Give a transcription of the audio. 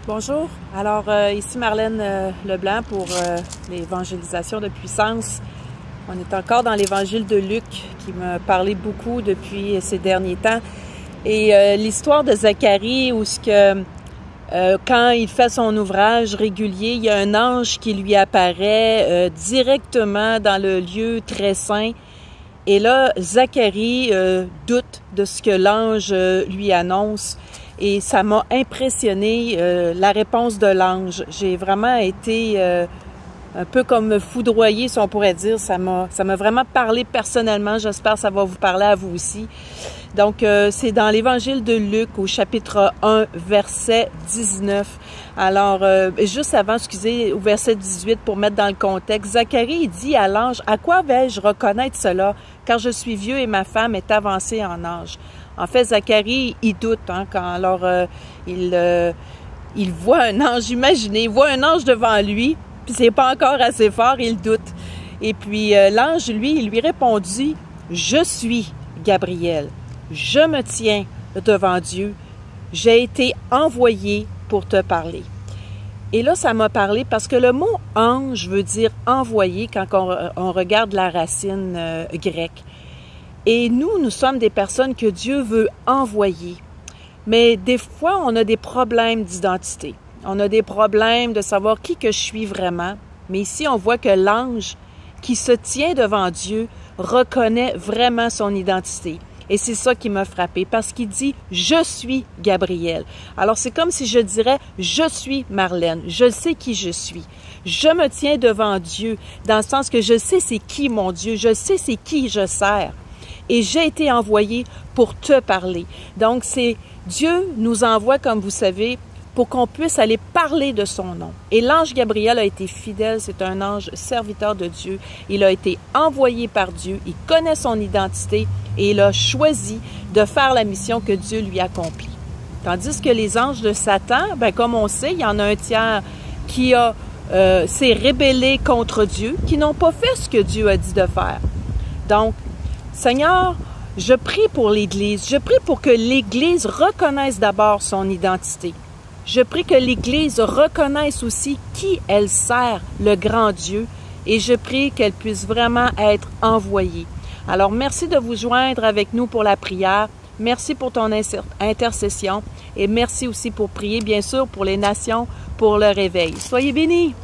Bonjour, alors ici Marlène Leblanc pour l'évangélisation de puissance. On est encore dans l'évangile de Luc qui m'a parlé beaucoup depuis ces derniers temps. Et l'histoire de Zacharie où quand il fait son ouvrage régulier, il y a un ange qui lui apparaît directement dans le lieu très saint. Et là, Zacharie doute de ce que l'ange lui annonce. Et ça m'a impressionné, la réponse de l'ange. J'ai vraiment été un peu comme foudroyée, si on pourrait dire. Ça m'a vraiment parlé personnellement. J'espère que ça va vous parler à vous aussi. Donc, c'est dans l'Évangile de Luc, au chapitre 1, verset 19. Alors, juste avant, excusez, au verset 18, pour mettre dans le contexte, Zacharie il dit à l'ange, « À quoi vais-je reconnaître cela, car je suis vieux et ma femme est avancée en âge? » En fait, Zacharie, il doute, il voit un ange, imaginez, il voit un ange devant lui, puis c'est pas encore assez fort, il doute. Et puis l'ange, lui, il lui répondit, « Je suis Gabriel, je me tiens devant Dieu, j'ai été envoyé pour te parler. » Et là, ça m'a parlé parce que le mot « ange » veut dire « envoyé » quand on regarde la racine grecque. Et nous sommes des personnes que Dieu veut envoyer. Mais des fois, on a des problèmes d'identité. On a des problèmes de savoir qui que je suis vraiment. Mais ici, on voit que l'ange qui se tient devant Dieu reconnaît vraiment son identité. Et c'est ça qui m'a frappé parce qu'il dit « Je suis Gabriel ». Alors, c'est comme si je dirais « Je suis Marlène ». Je sais qui je suis. Je me tiens devant Dieu dans le sens que je sais c'est qui mon Dieu. Je sais c'est qui je sers. Et j'ai été envoyé pour te parler. Donc, Dieu nous envoie, comme vous savez, pour qu'on puisse aller parler de son nom. Et l'ange Gabriel a été fidèle, c'est un ange serviteur de Dieu. Il a été envoyé par Dieu, il connaît son identité et il a choisi de faire la mission que Dieu lui accomplit. Tandis que les anges de Satan, comme on sait, il y en a un tiers qui s'est rébellé contre Dieu, qui n'ont pas fait ce que Dieu a dit de faire. Donc, Seigneur, je prie pour l'Église. Je prie pour que l'Église reconnaisse d'abord son identité. Je prie que l'Église reconnaisse aussi qui elle sert, le grand Dieu, et je prie qu'elle puisse vraiment être envoyée. Alors, merci de vous joindre avec nous pour la prière. Merci pour ton intercession et merci aussi pour prier, bien sûr, pour les nations, pour le réveil. Soyez bénis!